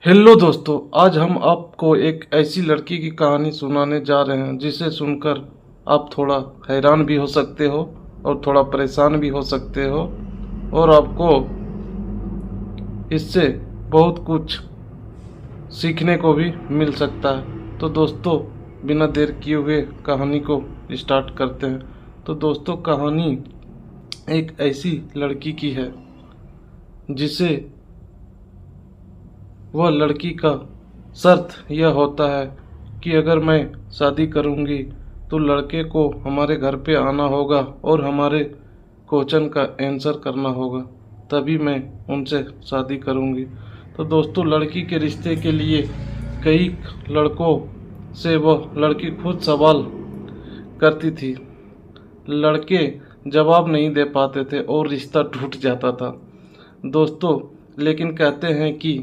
Hello दोस्तों, आज हम आपको एक ऐसी लड़की की कहानी सुनाने जा रहे हैं जिसे सुनकर आप थोड़ा हैरान भी हो सकते हो और थोड़ा परेशान भी हो सकते हो और आपको इससे बहुत कुछ सीखने को भी मिल सकता है। तो दोस्तों, बिना देर किए हुए कहानी को स्टार्ट करते हैं। तो दोस्तों, कहानी एक ऐसी लड़की की है जिसे वह लड़की का शर्त यह होता है कि अगर मैं शादी करूंगी तो लड़के को हमारे घर पे आना होगा और हमारे क्वेश्चन का आंसर करना होगा, तभी मैं उनसे शादी करूंगी। तो दोस्तों, लड़की के रिश्ते के लिए कई लड़कों से वह लड़की खुद सवाल करती थी। लड़के जवाब नहीं दे पाते थे और रिश्ता टूट जाता था दोस्तों। लेकिन कहते हैं कि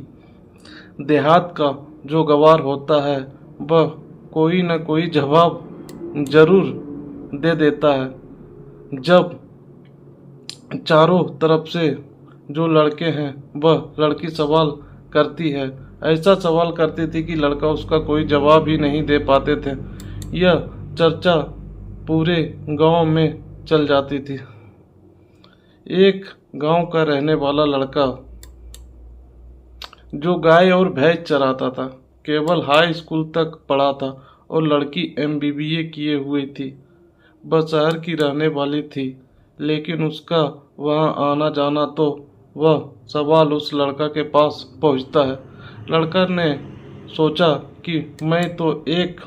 देहात का जो गवार होता है वह कोई न कोई जवाब जरूर दे देता है। जब चारों तरफ से जो लड़के हैं वह लड़की सवाल करती है, ऐसा सवाल करती थी कि लड़का उसका कोई जवाब ही नहीं दे पाते थे। यह चर्चा पूरे गांव में चल जाती थी। एक गांव का रहने वाला लड़का जो गाय और भैंस चराता था, केवल हाई स्कूल तक पढ़ा था और लड़की एमबीबीए किए हुई थी। वह शहर की रहने वाली थी, लेकिन उसका वहां आना जाना तो वह सवाल उस लड़का के पास पहुंचता है। लड़का ने सोचा कि मैं तो एक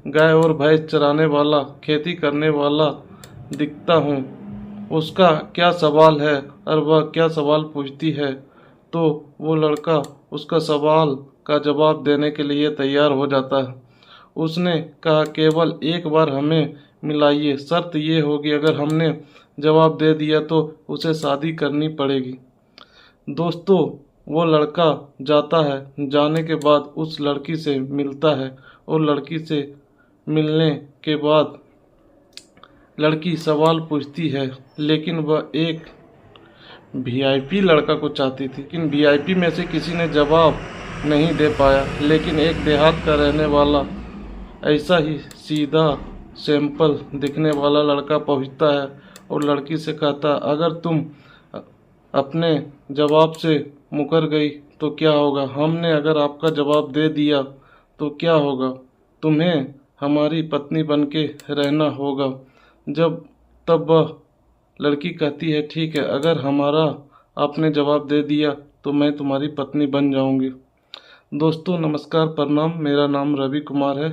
गाय और भैंस चराने वाला, खेती करने वाला दिखता हूँ, उसका क्या सवाल है और वह क्या सवाल पूछती है। तो वो लड़का उसका सवाल का जवाब देने के लिए तैयार हो जाता है। उसने कहा, केवल एक बार हमें मिलाइए, शर्त ये होगी अगर हमने जवाब दे दिया तो उसे शादी करनी पड़ेगी। दोस्तों, वो लड़का जाता है। जाने के बाद उस लड़की से मिलता है और लड़की से मिलने के बाद लड़की सवाल पूछती है, लेकिन वह एक वीआईपी लड़का को चाहती थी, लेकिन वीआईपी में से किसी ने जवाब नहीं दे पाया। लेकिन एक देहात का रहने वाला ऐसा ही सीधा सिंपल दिखने वाला लड़का पहुंचता है और लड़की से कहता, अगर तुम अपने जवाब से मुकर गई तो क्या होगा? हमने अगर आपका जवाब दे दिया तो क्या होगा? तुम्हें हमारी पत्नी बनके रहना होगा। जब तब वह लड़की कहती है, ठीक है, अगर हमारा आपने जवाब दे दिया तो मैं तुम्हारी पत्नी बन जाऊंगी। दोस्तों नमस्कार, प्रणाम, मेरा नाम रवि कुमार है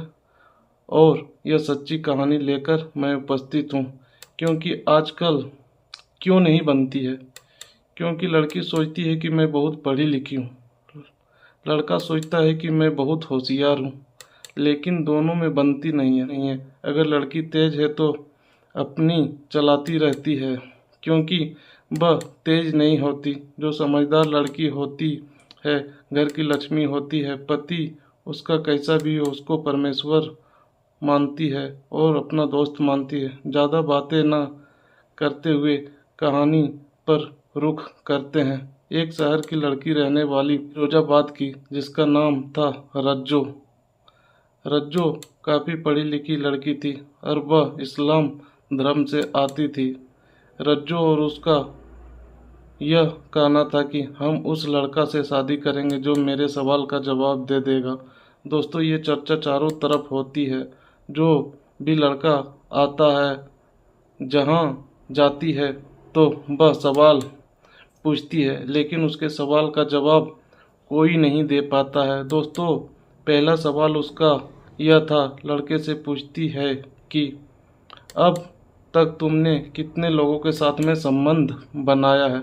और यह सच्ची कहानी लेकर मैं उपस्थित हूँ। क्योंकि आजकल क्यों नहीं बनती है? क्योंकि लड़की सोचती है कि मैं बहुत पढ़ी लिखी हूँ, लड़का सोचता है कि मैं बहुत होशियार हूँ, लेकिन दोनों में बनती नहीं है। अगर लड़की तेज है तो अपनी चलाती रहती है, क्योंकि वह तेज नहीं होती। जो समझदार लड़की होती है घर की लक्ष्मी होती है। पति उसका कैसा भी हो उसको परमेश्वर मानती है और अपना दोस्त मानती है। ज़्यादा बातें ना करते हुए कहानी पर रुख करते हैं। एक शहर की लड़की रहने वाली फिरोजाबाद की, जिसका नाम था रज्जो। रज्जो काफ़ी पढ़ी लिखी लड़की थी और वह इस्लाम धर्म से आती थी। रज्जो और उसका यह कहना था कि हम उस लड़का से शादी करेंगे जो मेरे सवाल का जवाब दे देगा। दोस्तों, ये चर्चा चारों तरफ होती है। जो भी लड़का आता है, जहाँ जाती है तो वह सवाल पूछती है, लेकिन उसके सवाल का जवाब कोई नहीं दे पाता है। दोस्तों, पहला सवाल उसका यह था, लड़के से पूछती है कि अब तक तुमने कितने लोगों के साथ में संबंध बनाया है।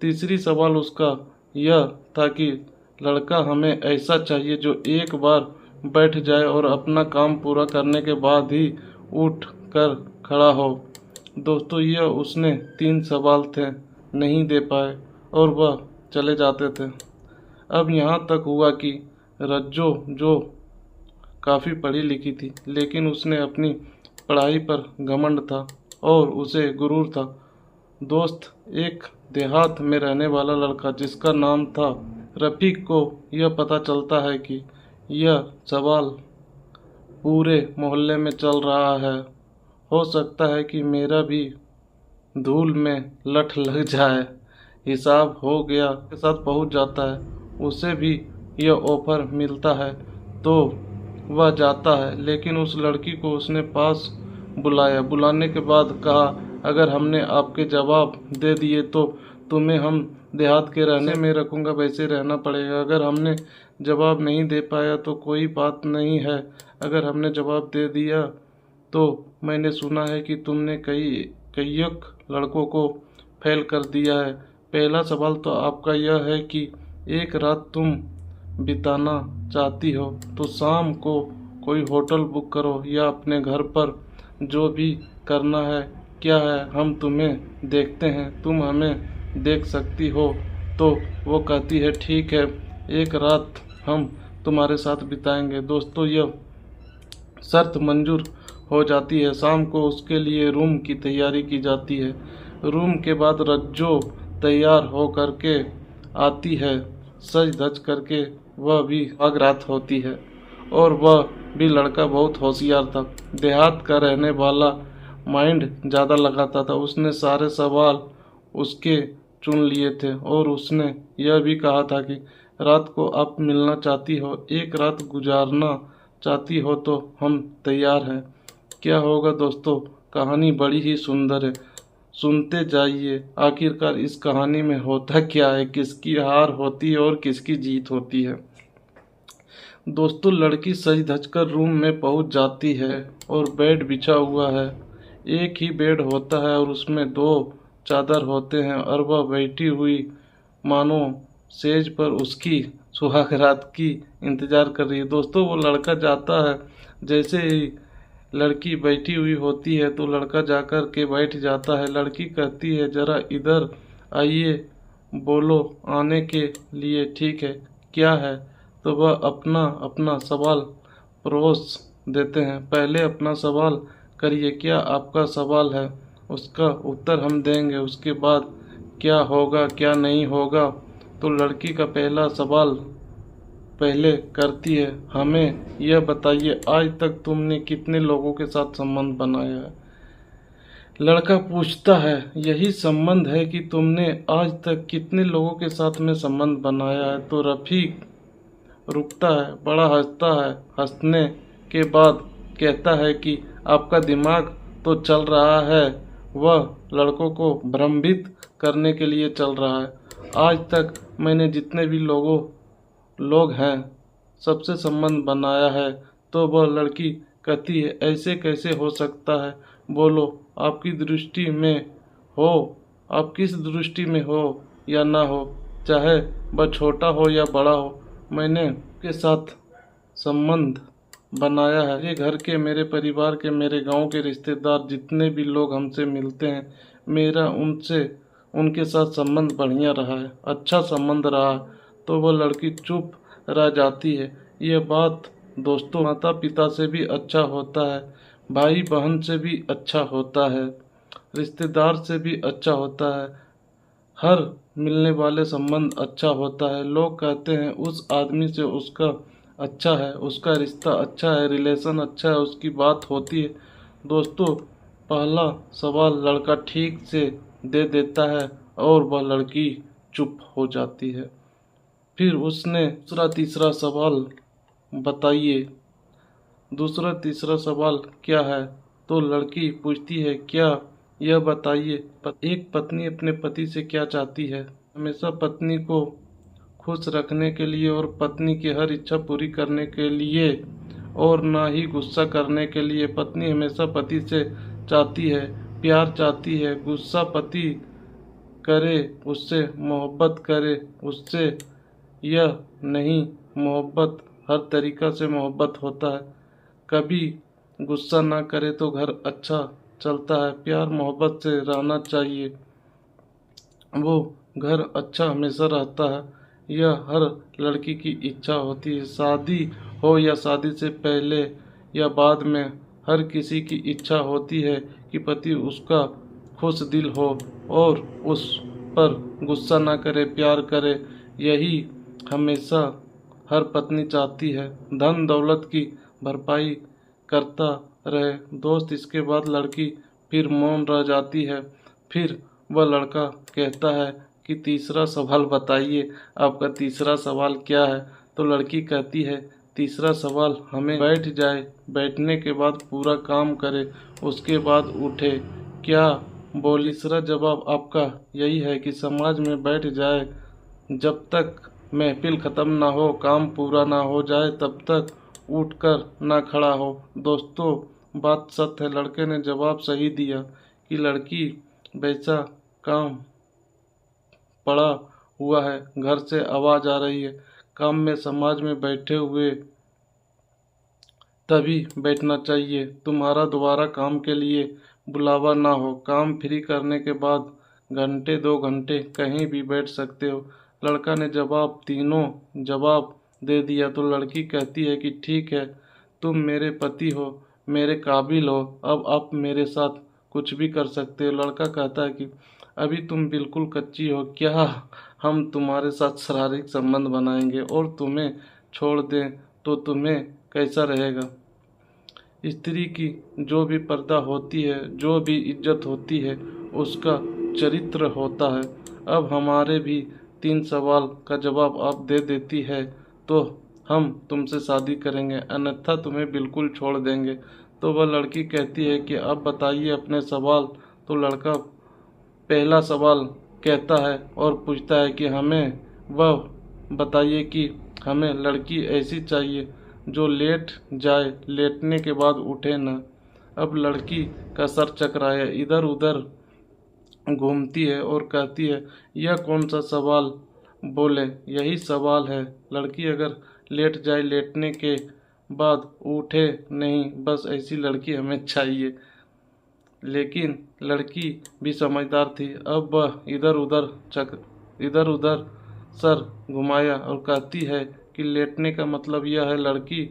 तीसरी सवाल उसका यह था कि लड़का हमें ऐसा चाहिए जो एक बार बैठ जाए और अपना काम पूरा करने के बाद ही उठ कर खड़ा हो। दोस्तों, यह उसने 3 सवाल थे, नहीं दे पाए और वह चले जाते थे। अब यहाँ तक हुआ कि रज्जो, जो काफ़ी पढ़ी लिखी थी, लेकिन उसने अपनी पढ़ाई पर घमंड था और उसे गुरूर था। दोस्त, एक देहात में रहने वाला लड़का जिसका नाम था रफ़ीक को यह पता चलता है कि यह सवाल पूरे मोहल्ले में चल रहा है, हो सकता है कि मेरा भी धूल में लठ लग जाए। हिसाब हो गया के साथ पहुंच जाता है। उसे भी यह ऑफर मिलता है तो वह जाता है, लेकिन उस लड़की को उसने पास बुलाया। बुलाने के बाद कहा, अगर हमने आपके जवाब दे दिए तो तुम्हें हम देहात के रहने में रखूँगा, वैसे रहना पड़ेगा। अगर हमने जवाब नहीं दे पाया तो कोई बात नहीं है। अगर हमने जवाब दे दिया तो मैंने सुना है कि तुमने कईक लड़कों को फेल कर दिया है। पहला सवाल तो आपका यह है कि एक रात तुम बिताना चाहती हो तो शाम को कोई होटल बुक करो या अपने घर पर, जो भी करना है। क्या है, हम तुम्हें देखते हैं, तुम हमें देख सकती हो। तो वो कहती है, ठीक है, एक रात हम तुम्हारे साथ बिताएंगे। दोस्तों, यह शर्त मंजूर हो जाती है। शाम को उसके लिए रूम की तैयारी की जाती है। रूम के बाद रज्जो तैयार हो करके आती है, सज धज करके। वह भी भाग रात होती है और वह भी लड़का बहुत होशियार था, देहात का रहने वाला, माइंड ज़्यादा लगाता था। उसने सारे सवाल उसके चुन लिए थे और उसने यह भी कहा था कि रात को आप मिलना चाहती हो, एक रात गुजारना चाहती हो तो हम तैयार हैं। क्या होगा दोस्तों, कहानी बड़ी ही सुंदर है, सुनते जाइए। आखिरकार इस कहानी में होता क्या है, किसकी हार होती है और किसकी जीत होती है। दोस्तों, लड़की सज धज कर रूम में पहुंच जाती है और बेड बिछा हुआ है। एक ही बेड होता है और उसमें 2 चादर होते हैं और वह बैठी हुई मानो सेज पर उसकी सुहागरात की इंतजार कर रही है। दोस्तों, वो लड़का जाता है, जैसे ही लड़की बैठी हुई होती है तो लड़का जाकर के बैठ जाता है। लड़की कहती है, जरा इधर आइए, बोलो आने के लिए। ठीक है, क्या है? तो वह अपना अपना सवाल परोस देते हैं। पहले अपना सवाल करिए, क्या आपका सवाल है, उसका उत्तर हम देंगे, उसके बाद क्या होगा क्या नहीं होगा। तो लड़की का पहला सवाल पहले करती है, हमें यह बताइए, आज तक तुमने कितने लोगों के साथ संबंध बनाया है? लड़का पूछता है, यही संबंध है कि तुमने आज तक कितने लोगों के साथ में संबंध बनाया है? तो रफ़ीक रुकता है, बड़ा हंसता है। हंसने के बाद कहता है कि आपका दिमाग तो चल रहा है, वह लड़कों को भ्रमित करने के लिए चल रहा है। आज तक मैंने जितने भी लोग हैं सबसे संबंध बनाया है। तो वह लड़की कहती है, ऐसे कैसे हो सकता है? बोलो, आपकी दृष्टि में हो, आप किस दृष्टि में हो या ना हो, चाहे वह छोटा हो या बड़ा हो, मैंने के साथ संबंध बनाया है। मेरे घर के, मेरे परिवार के, मेरे गांव के रिश्तेदार, जितने भी लोग हमसे मिलते हैं, मेरा उनके साथ संबंध बढ़िया रहा है, अच्छा संबंध रहा है। तो वह लड़की चुप रह जाती है। यह बात दोस्तों माता पिता से भी अच्छा होता है, भाई बहन से भी अच्छा होता है, रिश्तेदार से भी अच्छा होता है, हर मिलने वाले संबंध अच्छा होता है। लोग कहते हैं उस आदमी से उसका अच्छा है, उसका रिश्ता अच्छा है, रिलेशन अच्छा है, उसकी बात होती है। दोस्तों, पहला सवाल लड़का ठीक से दे देता है और वह लड़की चुप हो जाती है। फिर उसने दूसरा तीसरा सवाल बताइए, दूसरा तीसरा सवाल क्या है? तो लड़की पूछती है, क्या यह बताइए, एक पत्नी अपने पति से क्या चाहती है? हमेशा पत्नी को खुश रखने के लिए और पत्नी की हर इच्छा पूरी करने के लिए और ना ही गुस्सा करने के लिए। पत्नी हमेशा पति से चाहती है, प्यार चाहती है, गुस्सा पति करे, उससे मोहब्बत करे, उससे यह नहीं, मोहब्बत हर तरीक़ा से मोहब्बत होता है। कभी गुस्सा ना करे तो घर अच्छा चलता है। प्यार मोहब्बत से रहना चाहिए, वो घर अच्छा हमेशा रहता है। यह हर लड़की की इच्छा होती है, शादी हो या शादी से पहले या बाद में, हर किसी की इच्छा होती है कि पति उसका खुश दिल हो और उस पर गुस्सा ना करे, प्यार करे। यही हमेशा हर पत्नी चाहती है धन दौलत की भरपाई करता रहे दोस्त। इसके बाद लड़की फिर मौन रह जाती है। फिर वह लड़का कहता है कि तीसरा सवाल बताइए, आपका तीसरा सवाल क्या है? तो लड़की कहती है तीसरा सवाल हमें बैठ जाए, बैठने के बाद पूरा काम करे, उसके बाद उठे। क्या बोली? तीसरा जवाब आपका यही है कि समाज में बैठ जाए, जब तक महफिल ख़त्म ना हो, काम पूरा ना हो जाए, तब तक उठकर ना खड़ा हो। दोस्तों, बात सत्य है, लड़के ने जवाब सही दिया कि लड़की वैसा काम पड़ा हुआ है, घर से आवाज़ आ रही है, काम में समाज में बैठे हुए तभी बैठना चाहिए, तुम्हारा दोबारा काम के लिए बुलावा ना हो। काम फ्री करने के बाद घंटे 2 घंटे कहीं भी बैठ सकते हो। लड़का ने तीनों जवाब दे दिया। तो लड़की कहती है कि ठीक है, तुम मेरे पति हो, मेरे काबिल हो, अब आप मेरे साथ कुछ भी कर सकते हो। लड़का कहता है कि अभी तुम बिल्कुल कच्ची हो, क्या हम तुम्हारे साथ शारीरिक संबंध बनाएंगे और तुम्हें छोड़ दें तो तुम्हें कैसा रहेगा? स्त्री की जो भी पर्दा होती है, जो भी इज्जत होती है, उसका चरित्र होता है। अब हमारे भी 3 सवाल का जवाब आप दे देती है तो हम तुमसे शादी करेंगे, अन्यथा तुम्हें बिल्कुल छोड़ देंगे। तो वह लड़की कहती है कि अब बताइए अपने सवाल। तो लड़का पहला सवाल कहता है और पूछता है कि हमें वह बताइए कि हमें लड़की ऐसी चाहिए जो लेट जाए, लेटने के बाद उठे ना। अब लड़की का सर चकराया, इधर उधर घूमती है और कहती है यह कौन सा सवाल बोले? यही सवाल है, लड़की अगर लेट जाए, लेटने के बाद उठे नहीं, बस ऐसी लड़की हमें चाहिए। लेकिन लड़की भी समझदार थी। अब वह इधर उधर सर घुमाया और कहती है कि लेटने का मतलब यह है। लड़की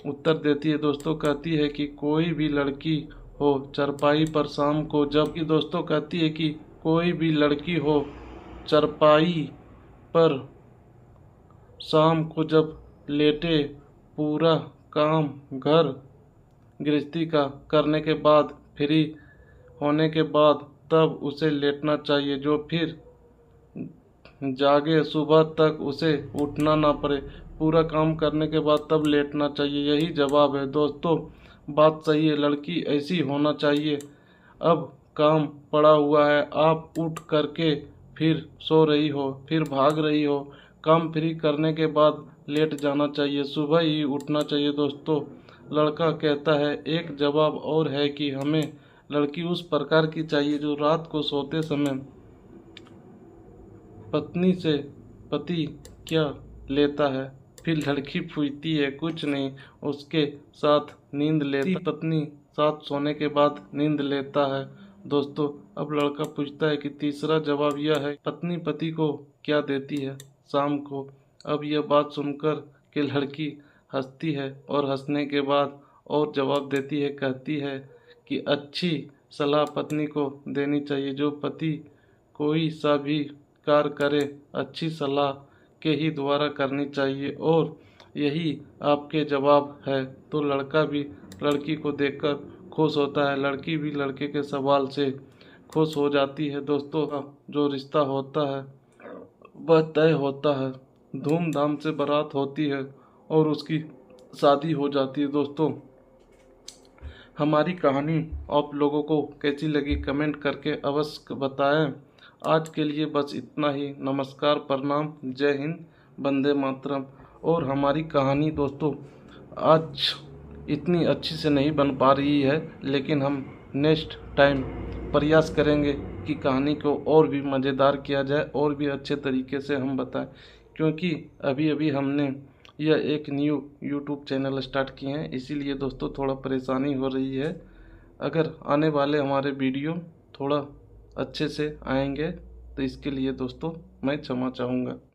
उत्तर देती है दोस्तों, कहती है कि कोई भी लड़की हो चरपाई पर शाम को, जबकि दोस्तों कहती है कि कोई भी लड़की हो चरपाई पर शाम को जब लेटे, पूरा काम घर गृहस्थी का करने के बाद, फ्री होने के बाद, तब उसे लेटना चाहिए, जो फिर जागे सुबह तक उसे उठना ना पड़े। पूरा काम करने के बाद तब लेटना चाहिए, यही जवाब है। दोस्तों, बात सही है, लड़की ऐसी होना चाहिए। अब काम पड़ा हुआ है, आप उठ करके फिर सो रही हो, फिर भाग रही हो, काम फ्री करने के बाद लेट जाना चाहिए, सुबह ही उठना चाहिए। दोस्तों, लड़का कहता है एक जवाब और है कि हमें लड़की उस प्रकार की चाहिए जो रात को सोते समय पत्नी से पति क्या लेता है। फिर लड़की पूछती है कुछ नहीं, उसके साथ नींद लेती, पत्नी साथ सोने के बाद नींद लेता है। दोस्तों, अब लड़का पूछता है कि तीसरा जवाब यह है, पत्नी पति को क्या देती है शाम को। अब यह बात सुनकर कि लड़की हंसती है और हंसने के बाद और जवाब देती है, कहती है कि अच्छी सलाह पत्नी को देनी चाहिए, जो पति कोई सा भी कार्य करे अच्छी सलाह के ही द्वारा करनी चाहिए, और यही आपके जवाब है। तो लड़का भी लड़की को देखकर खुश होता है, लड़की भी लड़के के सवाल से खुश हो जाती है। दोस्तों, जो रिश्ता होता है वह तय होता है, धूमधाम से बारात होती है और उसकी शादी हो जाती है। दोस्तों, हमारी कहानी आप लोगों को कैसी लगी कमेंट करके अवश्य बताएं। आज के लिए बस इतना ही। नमस्कार, प्रणाम, जय हिंद, वंदे मातरम। और हमारी कहानी दोस्तों आज इतनी अच्छी से नहीं बन पा रही है, लेकिन हम नेक्स्ट टाइम प्रयास करेंगे कि कहानी को और भी मज़ेदार किया जाए और भी अच्छे तरीके से हम बताएं, क्योंकि अभी अभी हमने यह एक न्यू यूट्यूब चैनल स्टार्ट किए हैं, इसीलिए दोस्तों थोड़ा परेशानी हो रही है। अगर आने वाले हमारे वीडियो थोड़ा अच्छे से आएंगे तो इसके लिए दोस्तों मैं क्षमा चाहूँगा।